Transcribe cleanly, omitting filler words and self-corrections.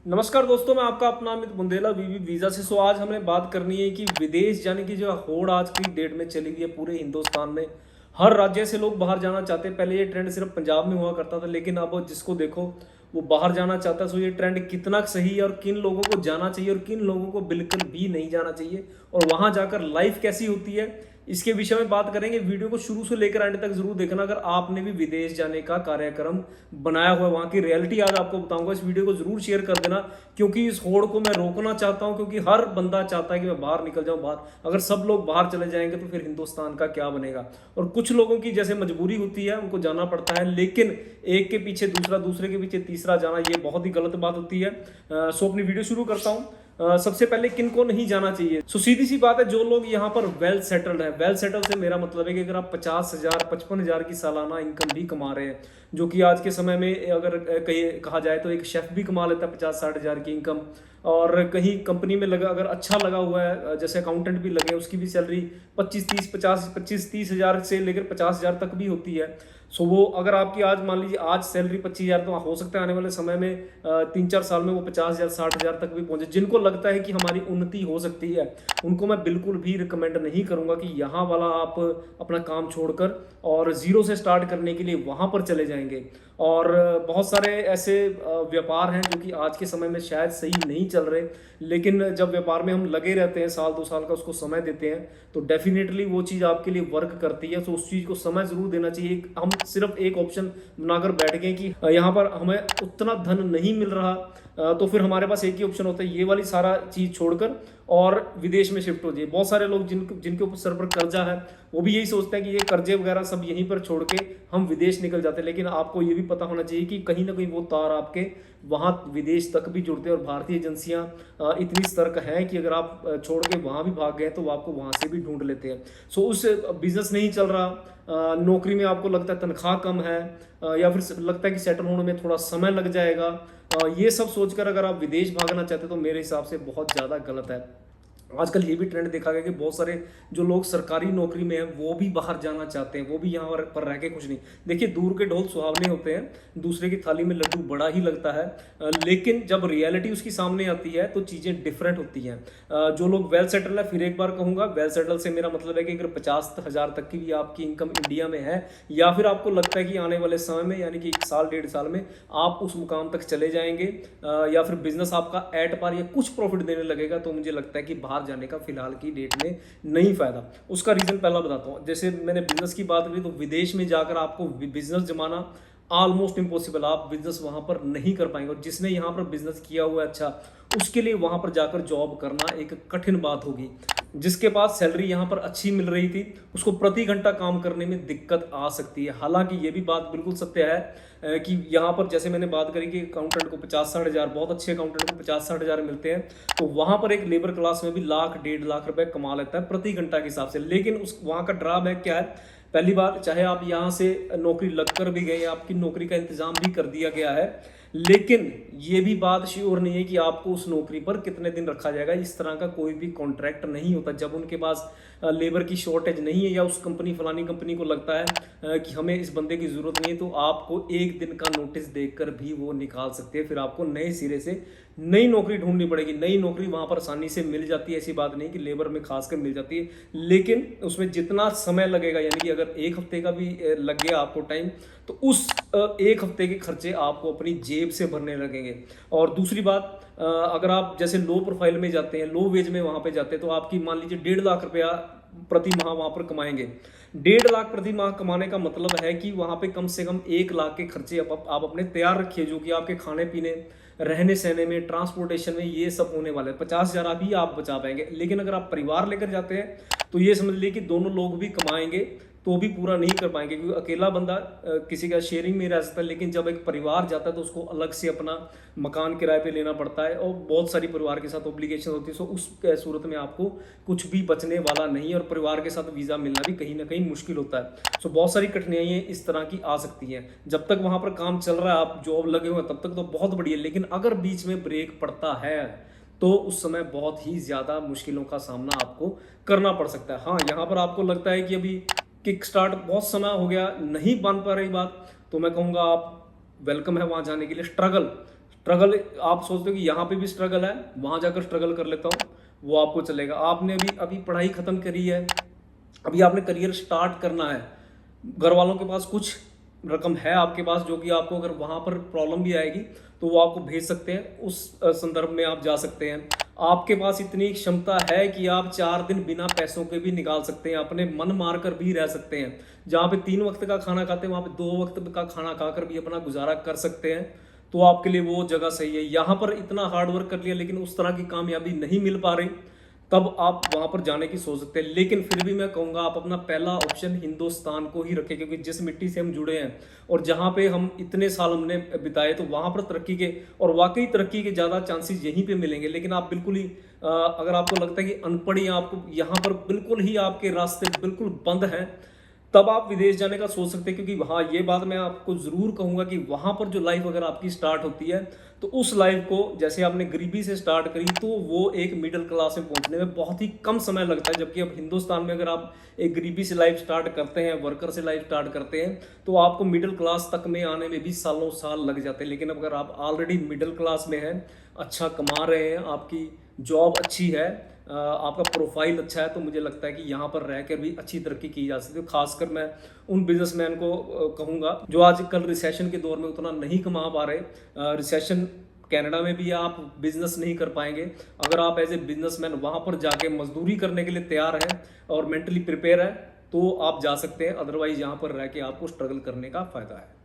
नमस्कार दोस्तों, मैं आपका अपना अमित बुंदेला वीवी वीज़ा से। आज हमें बात करनी है कि विदेश जाने की जो होड़ आज की डेट में चली गई है पूरे हिंदुस्तान में। हर राज्य से लोग बाहर जाना चाहते हैं। पहले ये ट्रेंड सिर्फ पंजाब में हुआ करता था, लेकिन अब जिसको देखो वो बाहर जाना चाहता है। सो ये ट्रेंड कितना सही है और किन लोगों को जाना चाहिए और किन लोगों को बिल्कुल भी नहीं जाना चाहिए, और वहां जाकर लाइफ कैसी होती है, इसके विषय में बात करेंगे। वीडियो को शुरू से लेकर एंड तक जरूर देखना। अगर आपने भी विदेश जाने का कार्यक्रम बनाया हुआ है, वहां की रियलिटी आज आपको बताऊंगा। इस वीडियो को जरूर शेयर कर देना, क्योंकि इस होड़ को मैं रोकना चाहता हूं। क्योंकि हर बंदा चाहता है कि मैं बाहर निकल जाऊं बाहर। अगर सब लोग बाहर चले जाएंगे तो फिर हिंदुस्तान का क्या बनेगा। और कुछ लोगों की जैसे मजबूरी होती है, उनको जाना पड़ता है, लेकिन एक के पीछे दूसरा, दूसरे के पीछे तीसरा जाना, ये बहुत ही गलत बात होती है। सो अपनी वीडियो शुरू करता हूं। सबसे पहले किनको नहीं जाना चाहिए। सो सीधी सी बात है, जो लोग यहाँ पर वेल सेटल्ड है। वेल सेटल से मेरा मतलब है कि अगर आप 50,000 55,000 की सालाना इनकम भी कमा रहे हैं, जो कि आज के समय में अगर कहा जाए तो एक शेफ भी कमा लेता है 50-60 हज़ार की इनकम। और कहीं कंपनी में लगा, अगर अच्छा लगा हुआ है, जैसे अकाउंटेंट भी लगे, उसकी भी सैलरी 25-30 हज़ार से लेकर 50,000 तक भी होती है। सो वो अगर आपकी आज मान लीजिए आज सैलरी 25,000, तो हो सकता है आने वाले समय में 3-4 साल में वो 50,000 60,000 तक भी पहुंचे। जिनको लगता है कि हमारी उन्नति हो सकती है, उनको मैं बिल्कुल भी रिकमेंड नहीं करूंगा कि यहाँ वाला आप अपना काम छोड़कर और जीरो से स्टार्ट करने के लिए वहां पर चले जाएंगे। और बहुत सारे ऐसे व्यापार हैं जो कि आज के समय में शायद सही नहीं चल रहे, लेकिन जब व्यापार में हम लगे रहते हैं, साल 2 साल का उसको समय देते हैं, तो डेफिनेटली वो चीज़ आपके लिए वर्क करती है। तो उस चीज़ को समय जरूर देना चाहिए। हम सिर्फ एक ऑप्शन बनाकर बैठ गए कि यहाँ पर हमें उतना धन नहीं मिल रहा, तो फिर हमारे पास एक ही ऑप्शन होता है, ये वाली सारा चीज़ छोड़कर और विदेश में शिफ्ट हो जाइए। बहुत सारे लोग जिनके ऊपर सर पर कर्जा है, वो भी यही सोचते हैं कि ये कर्जे वगैरह सब यहीं पर छोड़ के हम विदेश निकल जाते हैं। लेकिन आपको ये भी पता होना चाहिए कि कहीं ना कहीं वो तार आपके वहाँ विदेश तक भी जुड़ते हैं। और भारतीय एजेंसियाँ इतनी सतर्क हैं कि अगर आप छोड़ के वहाँ भी भाग गए तो वो आपको वहाँ से भी ढूंढ लेते हैं। सो उस बिजनेस नहीं चल रहा, नौकरी में आपको लगता है तनख्वाह कम है, या फिर लगता है कि सेटल होने में थोड़ा समय लग जाएगा, ये सब सोचकर अगर आप विदेश भागना चाहते हैं तो मेरे हिसाब से बहुत ज़्यादा गलत है। आजकल ये भी ट्रेंड देखा गया कि बहुत सारे जो लोग सरकारी नौकरी में हैं वो भी बाहर जाना चाहते हैं, वो भी यहाँ पर रह के कुछ नहीं। देखिए, दूर के ढोल सुहावने होते हैं, दूसरे की थाली में लड्डू बड़ा ही लगता है, लेकिन जब रियलिटी उसकी सामने आती है तो चीज़ें डिफरेंट होती हैं। जो लोग वेल सेटल है, फिर एक बार कहूँगा, वेल सेटल से मेरा मतलब है कि अगर 50,000 तक की भी आपकी इनकम इंडिया में है, या फिर आपको लगता है कि आने वाले समय में यानी कि 1 साल 1.5 साल में आप उस मुकाम तक चले जाएंगे, या फिर बिजनेस आपका एट पार या कुछ प्रॉफिट देने लगेगा, तो मुझे लगता है कि बाहर जाने का फिलहाल की डेट में नहीं फायदा। उसका रीजन पहला बताता हूं। जैसे मैंने बिजनेस की बात करी, तो विदेश में जाकर आपको बिजनेस जमाना ऑलमोस्ट इम्पॉसिबल। आप बिजनेस वहां पर नहीं कर पाएंगे, और जिसने यहां पर बिजनेस किया हुआ है अच्छा, उसके लिए वहां पर जाकर जॉब करना एक कठिन बात होगी। जिसके पास सैलरी यहाँ पर अच्छी मिल रही थी, उसको प्रति घंटा काम करने में दिक्कत आ सकती है। हालांकि ये भी बात बिल्कुल सत्य है कि यहाँ पर जैसे मैंने बात करी कि अकाउंटेंट को 50-60 हज़ार, बहुत अच्छे अकाउंटेंट को 50-60 हज़ार मिलते हैं, तो वहाँ पर एक लेबर क्लास में भी 1,00,000 1.5 लाख रुपए कमा लेता है प्रति घंटा के हिसाब से। लेकिन उस वहाँ का ड्रॉबैक क्या है? पहली बात, चाहे आप यहाँ से नौकरी लगकर भी गए, आपकी नौकरी का इंतजाम भी कर दिया गया है, लेकिन ये भी बात श्योर नहीं है कि आपको उस नौकरी पर कितने दिन रखा जाएगा। इस तरह का कोई भी कॉन्ट्रैक्ट नहीं होता। जब उनके पास लेबर की शॉर्टेज नहीं है, या उस फलानी कंपनी को लगता है कि हमें इस बंदे की जरूरत नहीं है, तो आपको एक दिन का नोटिस देकर भी वो निकाल सकते हैं। फिर आपको नए सिरे से नई नौकरी ढूंढनी पड़ेगी। नई नौकरी वहां पर आसानी से मिल जाती है, ऐसी बात नहीं कि लेबर में खासकर मिल जाती है, लेकिन उसमें जितना समय लगेगा, यानी कि अगर 1 हफ्ते का भी लग गया आपको टाइम, तो उस 1 हफ्ते के खर्चे आपको अपनी जेब से भरने लगेंगे। और दूसरी बात, अगर आप जैसे लो प्रोफाइल में जाते हैं, लो वेज में वहां पे जाते हैं, तो आपकी मान लीजिए 1.5 लाख रुपया प्रति माह वहां पर कमाएंगे। 1.5 लाख प्रति माह कमाने का मतलब है कि वहां पे कम से कम 1 लाख के खर्चे आप अपने तैयार रखिए, जो कि आपके खाने पीने, रहने सहने में, ट्रांसपोर्टेशन में, ये सब होने वाले हैं। 50,000 अभी आप बचा पाएंगे। लेकिन अगर आप परिवार लेकर जाते हैं तो ये समझ लीजिए कि दोनों लोग भी कमाएंगे तो भी पूरा नहीं कर पाएंगे, क्योंकि अकेला बंदा किसी का शेयरिंग में रह सकता है, लेकिन जब एक परिवार जाता है तो उसको अलग से अपना मकान किराए पे लेना पड़ता है, और बहुत सारी परिवार के साथ ऑब्लिगेशन होती है। सो उस सूरत में आपको कुछ भी बचने वाला नहीं है, और परिवार के साथ वीज़ा मिलना भी कहीं ना कहीं मुश्किल होता है। सो बहुत सारी कठिनाइयाँ इस तरह की आ सकती हैं। जब तक वहाँ पर काम चल रहा है, आप जॉब लगे हुए हैं, तब तक तो बहुत बढ़िया, लेकिन अगर बीच में ब्रेक पड़ता है तो उस समय बहुत ही ज़्यादा मुश्किलों का सामना आपको करना पड़ सकता है। हाँ, यहाँ पर आपको लगता है कि अभी किक स्टार्ट बहुत समय हो गया, नहीं बन पा रही बात, तो मैं कहूँगा आप वेलकम है वहाँ जाने के लिए। स्ट्रगल आप सोचते हो कि यहाँ पे भी स्ट्रगल है, वहाँ जाकर स्ट्रगल कर लेता हूँ, वो आपको चलेगा। आपने अभी अभी पढ़ाई खत्म करी है, अभी आपने करियर स्टार्ट करना है, घर वालों के पास कुछ रकम है आपके पास जो कि आपको अगर वहाँ पर प्रॉब्लम भी आएगी तो वो आपको भेज सकते हैं, उस संदर्भ में आप जा सकते हैं। आपके पास इतनी क्षमता है कि आप 4 दिन बिना पैसों के भी निकाल सकते हैं, अपने मन मार कर भी रह सकते हैं। जहाँ पे 3 वक्त का खाना खाते हैं वहाँ पे 2 वक्त का खाना खाकर भी अपना गुजारा कर सकते हैं, तो आपके लिए वो जगह सही है। यहाँ पर इतना हार्ड वर्क कर लिया लेकिन उस तरह की कामयाबी नहीं मिल पा रही, तब आप वहां पर जाने की सोच सकते हैं। लेकिन फिर भी मैं कहूंगा आप अपना पहला ऑप्शन हिंदुस्तान को ही रखें, क्योंकि जिस मिट्टी से हम जुड़े हैं और जहां पे हम इतने साल हमने बिताए, तो वहां पर तरक्की के और वाकई तरक्की के ज़्यादा चांसेस यहीं पे मिलेंगे। लेकिन आप बिल्कुल ही अगर आपको लगता है कि अनपढ़ ही आपको यहाँ पर बिल्कुल ही आपके रास्ते बिल्कुल बंद हैं, तब आप विदेश जाने का सोच सकते हैं। क्योंकि वहाँ ये बात मैं आपको ज़रूर कहूँगा कि वहाँ पर जो लाइफ अगर आपकी स्टार्ट होती है तो उस लाइफ को जैसे आपने गरीबी से स्टार्ट करी तो वो एक मिडिल क्लास में पहुँचने में बहुत ही कम समय लगता है। जबकि अब हिंदुस्तान में अगर आप एक गरीबी से लाइफ स्टार्ट करते हैं, वर्कर से लाइफ स्टार्ट करते हैं, तो आपको मिडिल क्लास तक में आने में भी सालों साल लग जाते हैं। लेकिन अगर आप ऑलरेडी मिडिल क्लास में हैं, अच्छा कमा रहे हैं, आपकी जॉब अच्छी है, आपका प्रोफाइल अच्छा है, तो मुझे लगता है कि यहाँ पर रहकर भी अच्छी तरक्की की जा सकती है। खासकर मैं उन बिजनेसमैन को कहूँगा जो आजकल रिसेशन के दौर में उतना नहीं कमा पा रहे। रिसेशन कनाडा में भी आप बिजनेस नहीं कर पाएंगे। अगर आप एज ए बिजनेसमैन वहाँ पर जाके मजदूरी करने के लिए तैयार हैं और मेंटली प्रिपेयर है तो आप जा सकते हैं, अदरवाइज यहाँ पर रह के आपको स्ट्रगल करने का फायदा है।